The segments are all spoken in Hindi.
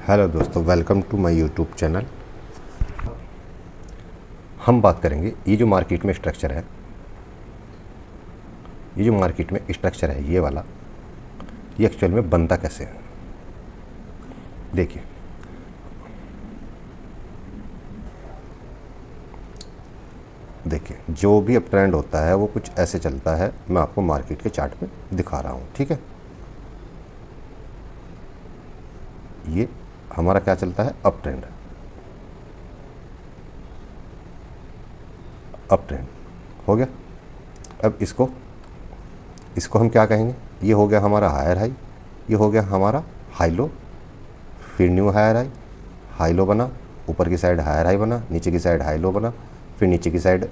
हेलो दोस्तों, welcome to my YouTube channel. हम बात करेंगे ये जो मार्केट में स्ट्रक्चर है, ये वाला, ये एक्चुअल में बनता कैसे है। देखिए, जो भी अब ट्रेंड होता है वो कुछ ऐसे चलता है। मैं आपको मार्केट के चार्ट पे दिखा रहा हूँ, ठीक है। ये हमारा क्या चलता है, अप ट्रेंड हो गया। अब इसको हम क्या कहेंगे, ये हो गया हमारा हायर हाई, ये हो गया हमारा हाई लो, फिर new hire high, high low बना, ऊपर की साइड हायर हाई बना, नीचे की साइड हाई लो बना, फिर नीचे की साइड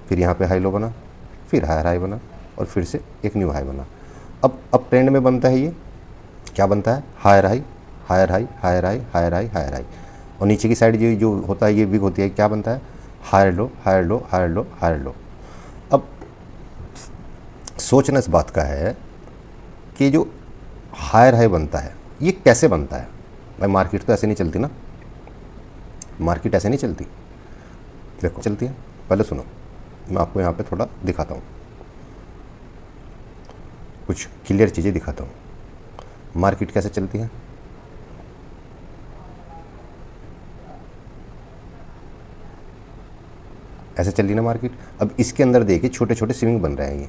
फिर यहाँ पे हाई लो बना, फिर हायर हाई बना, और फिर से एक न्यू हाई बना। अब ट्रेंड में बनता है, ये क्या बनता है, higher high, higher high, higher high, higher high, higher high, और नीचे की साइड जो होता है, ये विग होती है, क्या बनता है, higher low, higher low, higher low, higher low. अब सोचना इस बात का है कि जो हायर हाई बनता है ये कैसे बनता है। भाई मार्केट तो ऐसे नहीं चलती ना, मार्केट ऐसे नहीं चलती। देखो चलती है, पहले सुनो, मैं आपको यहाँ पे थोड़ा दिखाता हूँ, कुछ क्लियर चीज़ें दिखाता हूँ मार्केट कैसे चलती है। ऐसे चल रही ना मार्केट। अब इसके अंदर देखिए छोटे छोटे स्विंग बन रहे हैं, ये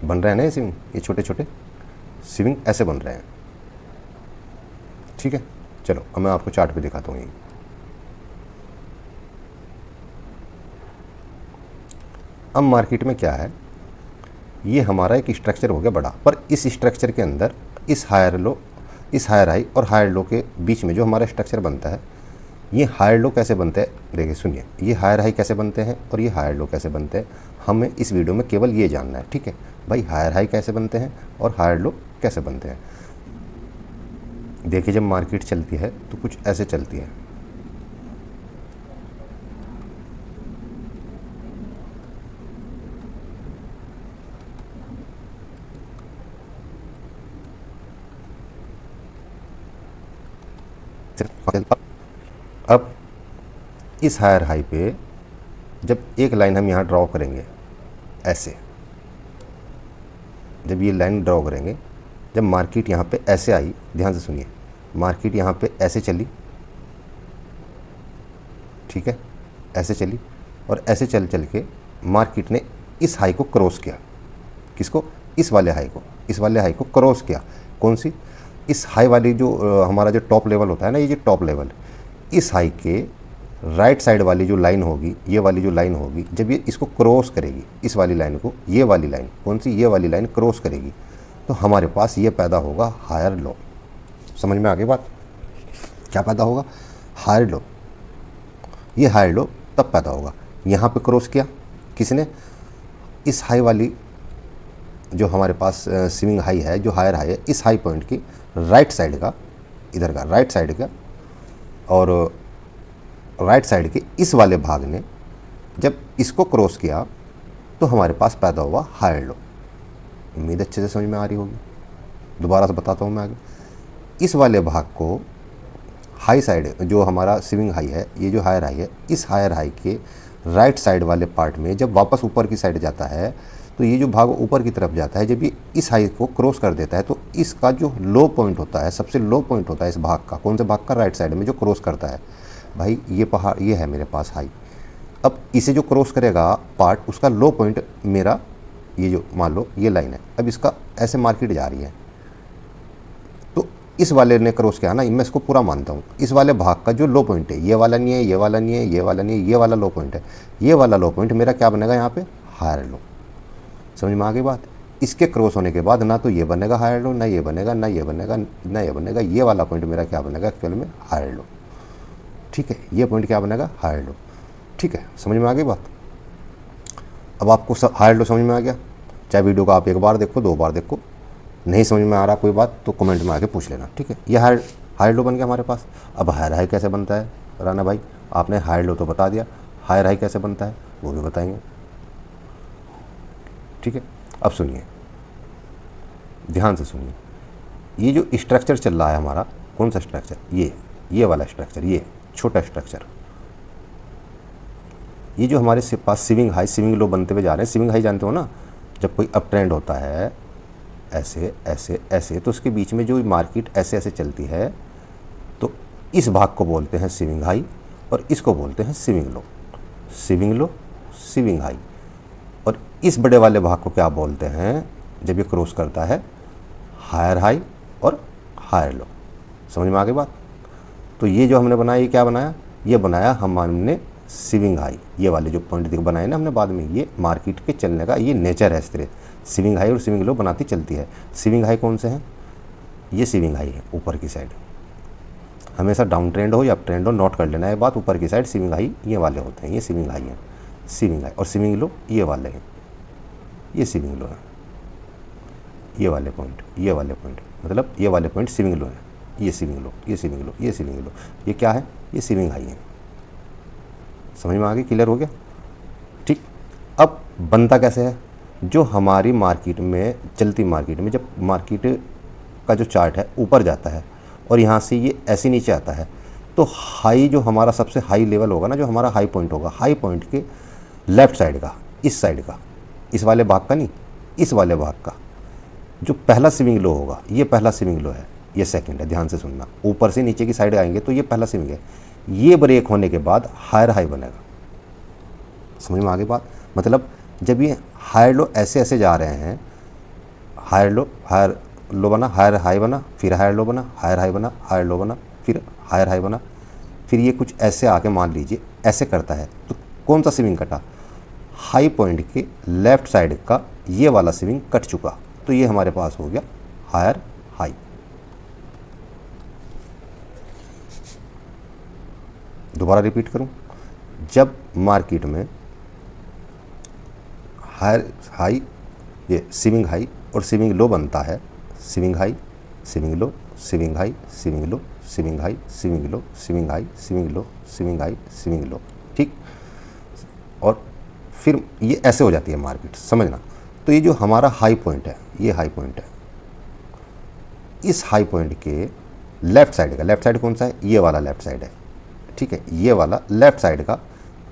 बन रहे हैं ना, ये स्विंग, ये छोटे छोटे स्विंग ऐसे बन रहे हैं, ठीक है। चलो अब मैं आपको चार्ट पे दिखाता हूँ। ये अब मार्केट में क्या है, ये हमारा एक स्ट्रक्चर हो गया बड़ा, पर इस स्ट्रक्चर के अंदर इस हायर लो, इस हायर हाई और हायर लो के बीच में जो हमारा स्ट्रक्चर बनता है, ये हायर लो कैसे बनते हैं, देखिए सुनिए, ये हायर हाई कैसे बनते हैं और ये हायर लो कैसे बनते हैं, हमें इस वीडियो में केवल ये जानना है, ठीक है भाई। हायर हाई कैसे बनते हैं और हायर लो कैसे बनते हैं। देखिए जब मार्केट चलती है तो कुछ ऐसे चलती है, अब इस हायर हाई पे जब एक लाइन हम यहाँ ड्रॉ करेंगे, ऐसे जब ये लाइन ड्रॉ करेंगे, जब मार्केट यहाँ पे ऐसे आई, ध्यान से सुनिए, मार्केट यहाँ पे ऐसे चली, ठीक है, ऐसे चली, और ऐसे चल चल के मार्केट ने इस हाई को क्रॉस किया। किसको, इस वाले हाई को क्रॉस किया। कौन सी, इस हाई वाली जो हमारा जो टॉप लेवल होता है ना, ये जो टॉप लेवल, इस हाई के राइट साइड वाली जो लाइन होगी, ये वाली जो लाइन होगी, जब ये इसको क्रॉस करेगी, इस वाली लाइन को, ये वाली लाइन, कौन सी, ये वाली लाइन क्रॉस करेगी, तो हमारे पास ये पैदा होगा हायर लो। समझ में आ गई बात, क्या पैदा होगा, हायर लो। ये हायर लो तब पैदा होगा, यहाँ पे क्रॉस किया किसने, इस हाई वाली जो हमारे पास स्विंग हाई है, जो हायर हाई है, इस हाई पॉइंट की राइट साइड का, इधर का राइट साइड का, और राइट साइड के इस वाले भाग ने जब इसको क्रॉस किया तो हमारे पास पैदा हुआ हायर लो। उम्मीद अच्छे से समझ में आ रही होगी, दोबारा से बताता हूँ मैं आगे। इस वाले भाग को हाई साइड, जो हमारा स्विंग हाई है, ये जो हायर हाई है, इस हायर हाई के राइट साइड वाले पार्ट में जब वापस ऊपर की साइड जाता है, तो ये जो भाग ऊपर की तरफ जाता है, जब ये इस हाई को क्रॉस कर देता है, तो इसका जो लो पॉइंट होता है, सबसे लो पॉइंट होता है इस भाग का, कौन से भाग का, राइट साइड में जो क्रॉस करता है, भाई ये पहाड़, ये है मेरे पास हाई। अब इसे जो क्रॉस करेगा पार्ट, उसका लो पॉइंट मेरा, ये जो मान लो ये लाइन है, अब इसका ऐसे मार्केट जा रही है, तो इस वाले ने क्रॉस किया ना, मैं इसको पूरा मानता हूँ, इस वाले भाग का जो लो पॉइंट है, ये वाला नहीं है, ये वाला नहीं है, ये वाला नहीं है, ये वाला लो पॉइंट है, ये वाला लो पॉइंट मेरा क्या बनेगा यहाँ पे, हायर लो। समझ में आ गई बात। इसके क्रॉस होने के बाद ना तो ये बनेगा हायर लो, ना ये बनेगा, ना ये बनेगा, ना ये बनेगा, ये वाला पॉइंट मेरा क्या बनेगा एक्चुअल में, हायर लो, ठीक है। ये पॉइंट क्या बनेगा, हायर लो, ठीक है। समझ में आ गई बात। अब आपको हायर लो समझ में आ गया, चाहे वीडियो को आप एक बार देखो, दो बार देखो, नहीं समझ में आ रहा कोई बात तो कमेंट में आके पूछ लेना, ठीक है। ये हायर लो बन गया हमारे पास। अब हायर हाई कैसे बनता है राना भाई, आपने हायर लो तो बता दिया, हायर हाई कैसे बनता है वो भी बताएंगे, ठीक है। अब सुनिए, ध्यान से सुनिए, ये जो स्ट्रक्चर चल रहा है हमारा, कौन सा स्ट्रक्चर, ये वाला स्ट्रक्चर, ये छोटा स्ट्रक्चर, ये जो हमारे पास स्विंग हाई स्विंग लो बनते हुए जा रहे हैं। स्विंग हाई जानते हो ना, जब कोई अप ट्रेंड होता है ऐसे ऐसे ऐसे, तो उसके बीच में जो मार्केट ऐसे ऐसे चलती है, तो इस भाग को बोलते हैं स्विंग हाई और इसको बोलते हैं swing low. Swing low, swing high. और इस बड़े वाले भाग को क्या बोलते हैं, जब ये क्रॉस करता है, हायर हाई और हायर लो। समझ में आ गई बात। तो ये जो हमने बनाया, ये क्या बनाया, ये बनाया हमने स्विंग हाई। ये वाले जो पॉइंट बनाए ना हमने बाद में, ये मार्केट के चलने का ये नेचर है। इस तरह स्विंग हाई और स्विंग लो बनाती चलती है। स्विंग हाई कौन से हैं, ये स्विंग हाई है ऊपर की साइड, हमेशा डाउन ट्रेंड हो या अप ट्रेंड हो, नोट कर लेना है बात। ऊपर की साइड स्विंग हाई ये वाले होते हैं, ये स्विंग हाई है, स्विंग हाई। और स्विंग लो ये वाले हैं, ये स्विंग लो है, ये वाले पॉइंट मतलब ये वाले पॉइंट स्विंग लो है, ये स्विंग लो, ये स्विंग लो, ये स्विंग लो, ये क्या है, ये स्विंग हाई है। समझ में आ गई, क्लियर हो गया। ठीक, अब बनता कैसे है, जो हमारी मार्केट में चलती मार्केट में, जब मार्केट का जो चार्ट है ऊपर जाता है और यहाँ से ये ऐसे नीचे आता है, तो हाई जो हमारा सबसे हाई लेवल होगा ना, जो हमारा हाई पॉइंट होगा, हाई पॉइंट के लेफ़्ट साइड का, इस साइड का, इस वाले भाग का नहीं, इस वाले भाग का जो पहला स्विंग लो होगा, ये पहला स्विंग लो है, ये सेकंड है। ध्यान से सुनना, ऊपर से नीचे की साइड आएंगे तो ये पहला स्विंग है। ये ब्रेक होने के बाद हायर हाई बनेगा। समझ में आ गई बात। मतलब जब ये हायर लो ऐसे ऐसे जा रहे हैं, हायर लो बना, हायर हाई बना, फिर हायर लो बना, हायर हाई बना, हायर लो बना, फिर हायर हाई बना, फिर ये कुछ ऐसे आके मान लीजिए ऐसे करता है, तो कौन सा स्विंग कटा, हाई पॉइंट के लेफ़्ट साइड का ये वाला स्विंग कट चुका, तो ये हमारे पास हो गया हायर हाई। दोबारा रिपीट करूं, जब मार्केट में हायर हाई, ये स्विंग हाई और स्विंग लो बनता है, swing high, swing low, swing high, swing low, swing high, swing low, swing high, swing low, swing high, swing low, ठीक। और फिर ये ऐसे हो जाती है मार्केट, समझना। तो ये जो हमारा हाई पॉइंट है, ये हाई पॉइंट है, इस हाई पॉइंट के लेफ़्ट साइड का, लेफ़्ट साइड कौन सा है, ये वाला लेफ़्ट साइड है, ठीक है। ये वाला लेफ़्ट साइड का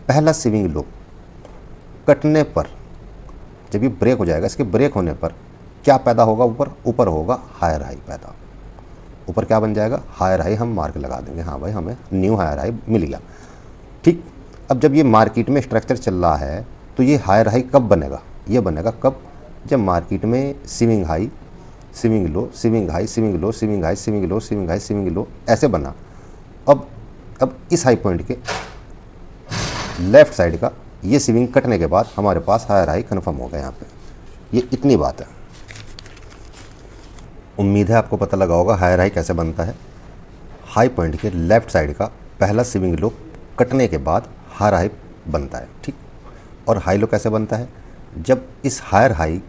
पहला स्विंग लो कटने पर, जब ये ब्रेक हो जाएगा, इसके ब्रेक होने पर क्या पैदा होगा, ऊपर होगा हायर हाई पैदा। ऊपर क्या बन जाएगा, हायर हाई। हम मार्क लगा देंगे, हाँ भाई हमें न्यू हायर हाई मिल गया, ठीक। अब जब ये मार्केट में स्ट्रक्चर चल रहा है, तो ये हायर हाई कब बनेगा, ये बनेगा कब, जब मार्केट में swing high, swing low, swing high, swing low, swing high, swing low, swing high, swing low, ऐसे बना। अब इस हाई पॉइंट के लेफ़्ट साइड का ये स्विंग कटने के बाद हमारे पास हायर हाई कन्फर्म हो गया। यहाँ पे ये इतनी बात है। उम्मीद है आपको पता लगा होगा हायर हाई कैसे बनता है। हाई पॉइंट के लेफ़्ट साइड का पहला स्विंग लो कटने के बाद हायर हाई बनता है, ठीक। और हाई लो कैसे बनता है, जब इस हायर हाई,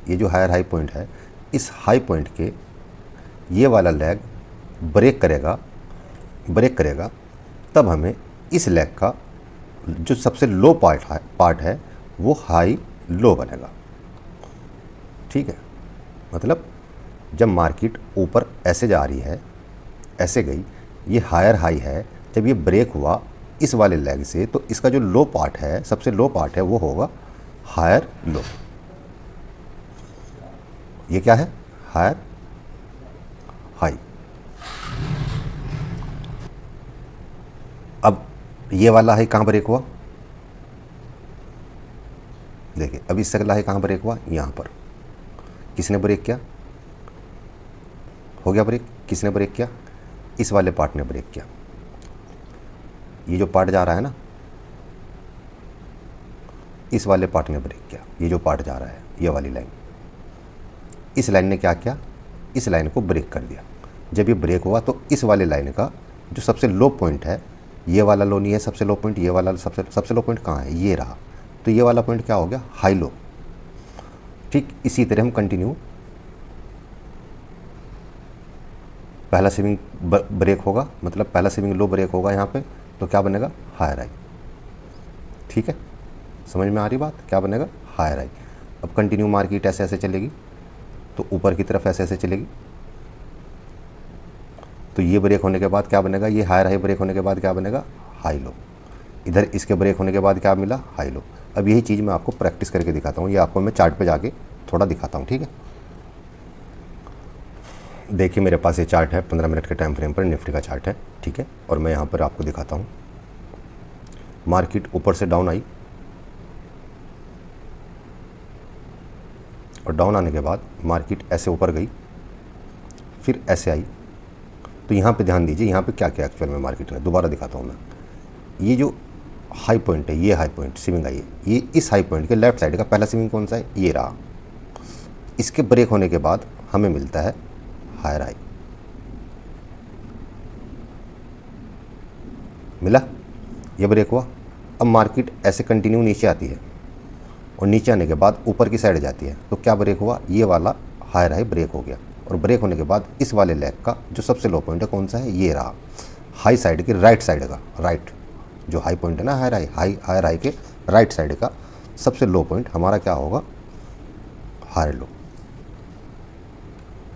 ये जो हायर हाई पॉइंट है, इस हाई पॉइंट के ये वाला लेग ब्रेक करेगा, तब हमें इस लेग का जो सबसे लो पार्ट है वो हाई लो बनेगा, ठीक है। मतलब जब मार्केट ऊपर ऐसे जा रही है, ऐसे गई, ये हायर हाई है, जब ये ब्रेक हुआ इस वाले लेग से, तो इसका जो लो पार्ट है, सबसे लो पार्ट है, वो होगा हायर लो। ये क्या है, हायर हाई। अब ये वाला हाई कहाँ ब्रेक हुआ, देखिए अब इससे अगला हाई कहाँ ब्रेक हुआ, यहाँ पर। किसने ब्रेक किया, हो गया ब्रेक, किसने ब्रेक किया, इस वाले पार्ट ने ब्रेक किया। ये जो पार्ट जा रहा है ना, इस वाले पार्ट ने ब्रेक किया। ये जो पार्ट जा रहा है, ये वाली लाइन, इस लाइन ने क्या किया, इस लाइन को ब्रेक कर दिया। जब ये ब्रेक हुआ तो इस वाले लाइन का जो सबसे लो पॉइंट है, ये वाला लो नहीं है सबसे लो पॉइंट, ये वाला सबसे लो पॉइंट कहाँ है, ये रहा। तो ये वाला पॉइंट क्या हो गया, हाई लो, ठीक। इसी तरह हम कंटिन्यू, पहला स्विंग ब्रेक होगा, मतलब पहला स्विंग लो ब्रेक होगा यहाँ पे, तो क्या बनेगा, हायर हाई, ठीक है। समझ में आ रही बात, क्या बनेगा, हायर हाई। अब कंटिन्यू मार्केट ऐसे ऐसे चलेगी, तो ऊपर की तरफ ऐसे ऐसे चलेगी। तो ये ब्रेक होने के बाद क्या बनेगा, ये हायर हाई ब्रेक होने के बाद क्या बनेगा, हाई लो। इधर इसके ब्रेक होने के बाद क्या मिला, हाई लो। अब यही चीज़ मैं आपको प्रैक्टिस करके दिखाता हूँ, ये आपको मैं चार्ट पे जाके थोड़ा दिखाता हूँ, ठीक है। देखिए मेरे पास ये चार्ट है 15 मिनट के टाइम फ्रेम पर, निफ्टी का चार्ट है, ठीक है। और मैं यहाँ पर आपको दिखाता हूँ, मार्केट ऊपर से डाउन आई और डाउन आने के बाद मार्केट ऐसे ऊपर गई, फिर ऐसे आई। तो यहाँ पे ध्यान दीजिए, यहाँ पे क्या क्या एक्चुअल में मार्केट ने, दोबारा दिखाता हूँ मैं। ये जो हाई पॉइंट है, ये हाई पॉइंट स्विंग आई है, ये इस हाई पॉइंट के लेफ्ट साइड का पहला स्विंग कौन सा है, ये रहा। इसके ब्रेक होने के बाद हमें मिलता है हायर हाई, मिला, ये ब्रेक हुआ। अब मार्केट ऐसे कंटिन्यू नीचे आती है और नीचे आने के बाद ऊपर की साइड जाती है, तो क्या ब्रेक हुआ, ये वाला हायर हाई ब्रेक हो गया। और ब्रेक होने के बाद इस वाले लेग का जो सबसे लो पॉइंट है कौन सा है, ये रहा, हाई साइड के राइट साइड का, राइट जो हाई पॉइंट है ना, हायर हाई के राइट साइड का सबसे लो पॉइंट हमारा क्या होगा, हायर लो।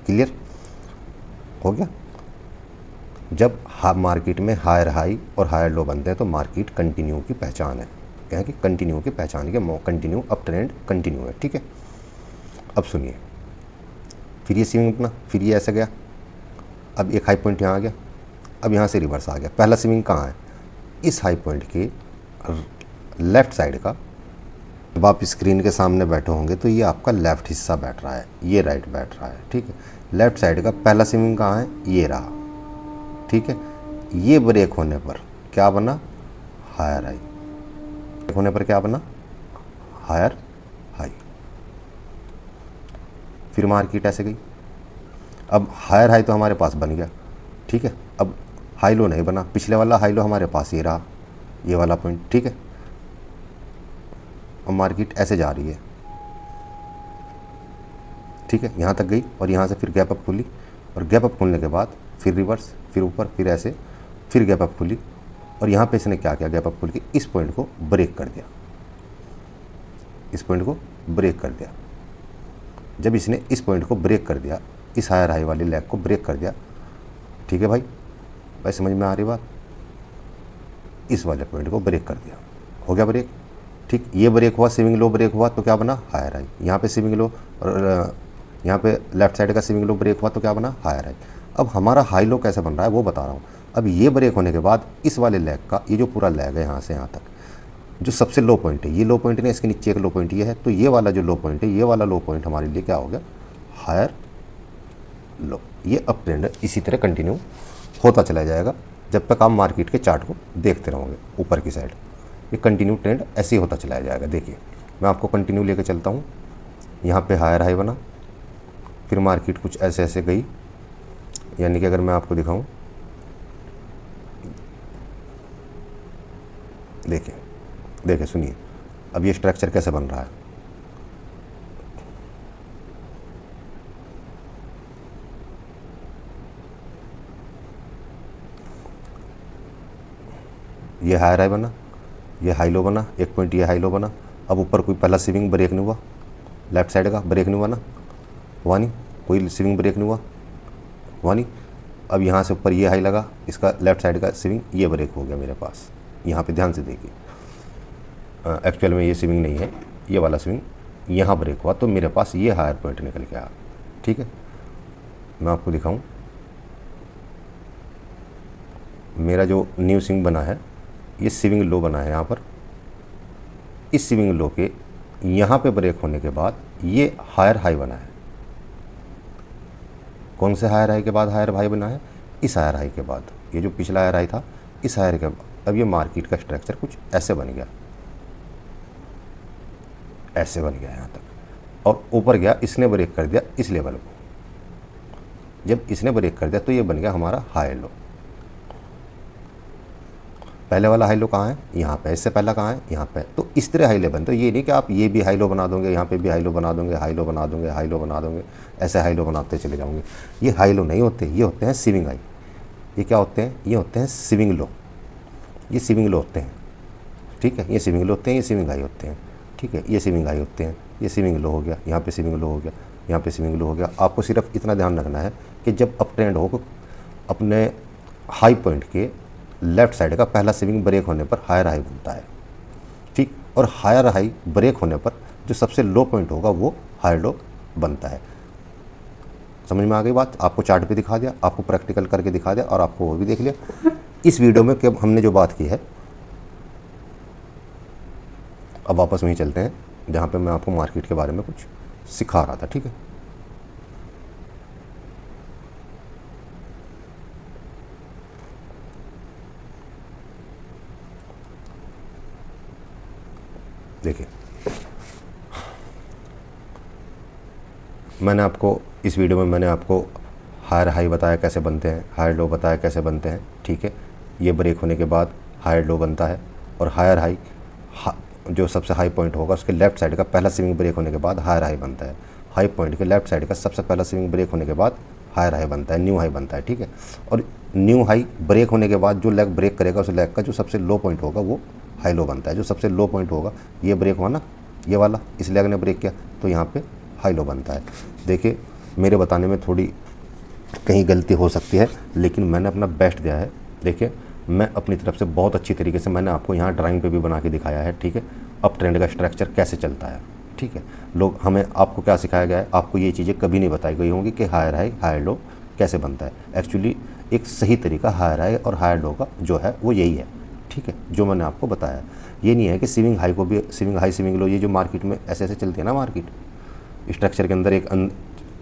क्लियर हो गया। जब मार्केट में हायर हाई और हायर लो बनते हैं तो मार्केट कंटिन्यू की पहचान है, कहें कि कंटिन्यू की पहचान के, कंटिन्यू अप ट्रेंड कंटिन्यू है, ठीक है। अब सुनिए, फिर ये स्विंग अपना, फिर ये ऐसा गया, अब एक हाई पॉइंट यहाँ आ गया, अब यहाँ से रिवर्स आ गया। पहला स्विंग कहाँ है, इस हाई पॉइंट के लेफ़्ट साइड का। जब आप स्क्रीन के सामने बैठे होंगे तो ये आपका लेफ़्ट हिस्सा बैठ रहा है, ये राइट बैठ रहा है, ठीक है। लेफ़्ट साइड का पहला स्विंग कहाँ है, ये रहा, ठीक है। ये ब्रेक होने पर क्या बना, हायर हाई। ब्रेक होने पर क्या बना, हायर हाई। फिर मार्केट ऐसे गई, अब हायर हाई तो हमारे पास बन गया, ठीक है। अब हाई लो नहीं बना, पिछले वाला हाई लो हमारे पास ये रहा, ये वाला पॉइंट, ठीक है। और मार्केट ऐसे जा रही है, ठीक है, यहाँ तक गई और यहाँ से फिर गैप अप खुली, और गैप अप खुलने के बाद फिर रिवर्स, फिर ऊपर, फिर ऐसे, फिर गैप अप खुली। और यहाँ पे इसने क्या किया, गैप अप खुल के इस पॉइंट को ब्रेक कर दिया, इस पॉइंट को ब्रेक कर दिया। जब इसने इस पॉइंट को ब्रेक कर दिया, इस हायर हाई वाली लेग को ब्रेक कर दिया, ठीक है भाई, भाई समझ में आ रही बात, इस वाले पॉइंट को ब्रेक कर दिया, हो गया ब्रेक, ठीक। ये ब्रेक हुआ, स्विंग लो ब्रेक हुआ तो क्या बना, हायर हाई। यहाँ पे स्विंग लो और यहाँ पे लेफ्ट साइड का स्विंग लो ब्रेक हुआ तो क्या बना, हायर हाई। अब हमारा हाई लो कैसे बन रहा है वो बता रहा हूँ। अब ये ब्रेक होने के बाद इस वाले लेग का, ये जो पूरा लेग है यहाँ से यहाँ तक, जो सबसे लो पॉइंट है, ये लो पॉइंट नहीं, इसके नीचे एक लो पॉइंट ये है, तो ये वाला जो लो पॉइंट है, ये वाला लो पॉइंट हमारे लिए क्या हो गया, हायर लो। ये अप ट्रेंड इसी तरह कंटिन्यू होता चला जाएगा जब तक आप मार्केट के चार्ट को देखते रहोगे ऊपर की साइड। ये कंटिन्यू ट्रेंड ऐसे ही होता चला जाएगा। देखिए मैं आपको कंटिन्यू लेके चलता हूँ, यहाँ पे हायर हाई बना, फिर मार्केट कुछ ऐसे ऐसे गई, यानी कि अगर मैं आपको दिखाऊँ, देखिए देखिए सुनिए, अब ये स्ट्रक्चर कैसे बन रहा है। ये हायर हाई बना, ये हाई लो बना, एक पॉइंट ये हाई लो बना। अब ऊपर कोई पहला स्विंग ब्रेक नहीं हुआ, लेफ्ट साइड का ब्रेक नहीं हुआ ना, हुआ नहीं, कोई स्विंग ब्रेक नहीं हुआ, हुआ नहीं। अब यहाँ से ऊपर ये हाई लगा, इसका लेफ्ट साइड का स्विंग ये ब्रेक हो गया मेरे पास। यहाँ पे ध्यान से देखिए, एक्चुअल में ये स्विंग नहीं है, ये वाला स्विंग यहाँ ब्रेक हुआ तो मेरे पास ये हायर पॉइंट निकल के आया, ठीक है। मैं आपको दिखाऊं, मेरा जो न्यू स्विंग बना है, ये स्विंग लो बना है यहाँ पर। इस स्विंग लो के यहाँ पे ब्रेक होने के बाद ये हायर हाई बना है। कौन से हायर हाई के बाद हायर हाई बना है, इस हायर हाई के बाद, ये जो पिछला हायर हाई था, इस हायर के बाद। अब ये मार्केट का स्ट्रक्चर कुछ ऐसे बन गया, ऐसे बन गया यहाँ तक, और ऊपर गया, इसने ब्रेक कर दिया इस लेवल को। जब इसने ब्रेक कर दिया तो ये बन गया हमारा हाई लो। पहले वाला हाई लो कहाँ है, यहाँ पे, इससे पहला कहाँ है, यहाँ पे। तो इस तरह हाई लो बनते, तो ये नहीं कि आप ये भी हाई लो बना दोगे, यहाँ पे भी हाई लो बना दोगे, हाई लो बना दोगे, हाई लो बना दोगे, ऐसे हाई लो बनाते चले जाओगे। ये हाई लो नहीं होते, ये होते हैं स्विंग हाई। ये क्या होते हैं, ये होते हैं स्विंग लो, ये स्विंग लो होते हैं, ठीक है। ये स्विंग लो होते हैं, ये स्विंग हाई होते हैं, ठीक है। ये स्विंग हाई होते हैं, ये स्विंग लो हो गया, यहाँ पे स्विंग लो हो गया। यहाँ पे स्विंग लो हो गया। आपको सिर्फ इतना ध्यान रखना है कि जब अप ट्रेंड हो अपने हाई पॉइंट के लेफ़्ट साइड का पहला स्विंग ब्रेक होने पर हायर हाई बनता है, ठीक, और हायर हाई ब्रेक होने पर जो सबसे लो पॉइंट होगा वो हायर लो बनता है। समझ में आ गई बात? आपको चार्ट पे दिखा दिया, आपको प्रैक्टिकल करके दिखा दिया और आपको वो भी देख लिया। इस वीडियो में कि हमने जो बात की है, अब वापस वहीं चलते हैं जहाँ पे मैं आपको मार्केट के बारे में कुछ सिखा रहा था, ठीक है। देखिए, मैंने आपको इस वीडियो में मैंने आपको हायर हाई बताया कैसे बनते हैं, हायर लो बताया कैसे बनते हैं, ठीक है। ये ब्रेक होने के बाद हायर लो बनता है और हायर हाई जो सबसे हाई पॉइंट होगा उसके लेफ्ट साइड का पहला स्विंग ब्रेक होने के बाद हायर हाई बनता है। हाई पॉइंट के लेफ्ट साइड का सबसे पहला स्विंग ब्रेक होने के बाद हायर हाई बनता है, न्यू हाई बनता है, ठीक है। और न्यू हाई ब्रेक होने के बाद जो लेग ब्रेक करेगा उस लेग का जो सबसे लो पॉइंट होगा वो हाई लो बनता है। जो सबसे लो पॉइंट होगा, ये ब्रेक हुआ ना, ये वाला, इस लेग ने ब्रेक किया तो यहाँ पे हाई लो बनता है। देखिए, मेरे बताने में थोड़ी कहीं गलती हो सकती है, लेकिन मैंने अपना बेस्ट दिया है। देखिए, मैं अपनी तरफ से बहुत अच्छी तरीके से मैंने आपको यहाँ ड्राइंग पे भी बना के दिखाया है, ठीक है। अप ट्रेंड का स्ट्रक्चर कैसे चलता है, ठीक है। लोग हमें आपको क्या सिखाया गया है, आपको ये चीज़ें कभी नहीं बताई गई होंगी कि हायर हाई हायर लो कैसे बनता है। एक्चुअली एक सही तरीका हायर हाई और हायर लो का जो है वो यही है, ठीक है, जो मैंने आपको बताया। ये नहीं है कि स्विंग हाई को भी स्विंग हाई स्विंग लो, ये जो मार्केट में ऐसे ऐसे चलती है ना, मार्केट स्ट्रक्चर के अंदर एक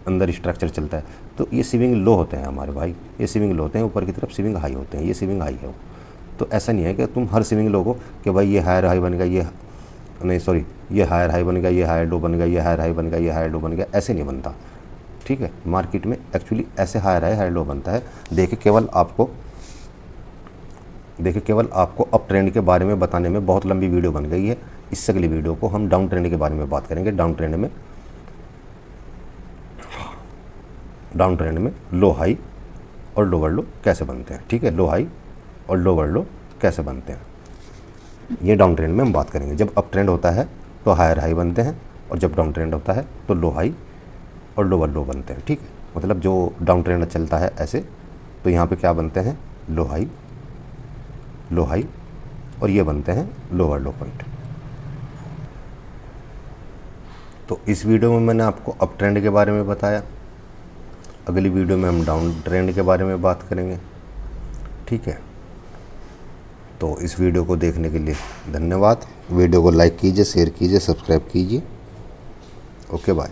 अंदर स्ट्रक्चर चलता है, तो ये स्विंग लो होते हैं हमारे भाई, ये स्विंग लो होते हैं, ऊपर की तरफ स्विंग हाई होते हैं, ये स्विंग हाई है। तो ऐसा नहीं है कि तुम हर स्विंग लो को कि भाई ये हायर हाई बन गया, ये नहीं सॉरी ये हायर हाई बन गया, ये हायर लो बन गया, ये हायर हाई बन गया, ये हायर लो बन गया, ऐसे नहीं बनता, ठीक है। मार्केट में एक्चुअली ऐसे हायर हाई हायर लो बनता है। देखिए, केवल आपको अप ट्रेंड के बारे में बताने में बहुत लंबी वीडियो बन गई है। इससे अगली वीडियो को हम डाउन ट्रेंड के बारे में बात करेंगे। डाउन ट्रेंड में लो हाई और लोअर लो कैसे बनते हैं, ठीक है। लो हाई और लोअर लो कैसे बनते हैं, ये डाउन ट्रेंड में हम बात करेंगे। जब अप ट्रेंड होता है तो हायर हाई बनते हैं, और जब डाउन ट्रेंड होता है तो लो हाई और लोअर लो बनते हैं, ठीक है। मतलब जो डाउन ट्रेंड चलता है ऐसे, तो यहाँ पे क्या बनते हैं, लो हाई और ये बनते हैं लोअर लो पॉइंट। तो इस वीडियो में मैंने आपको अप ट्रेंड के बारे में बताया, अगली वीडियो में हम डाउन ट्रेंड के बारे में बात करेंगे, ठीक है। तो इस वीडियो को देखने के लिए धन्यवाद। वीडियो को लाइक कीजिए, शेयर कीजिए, सब्सक्राइब कीजिए। Okay, bye.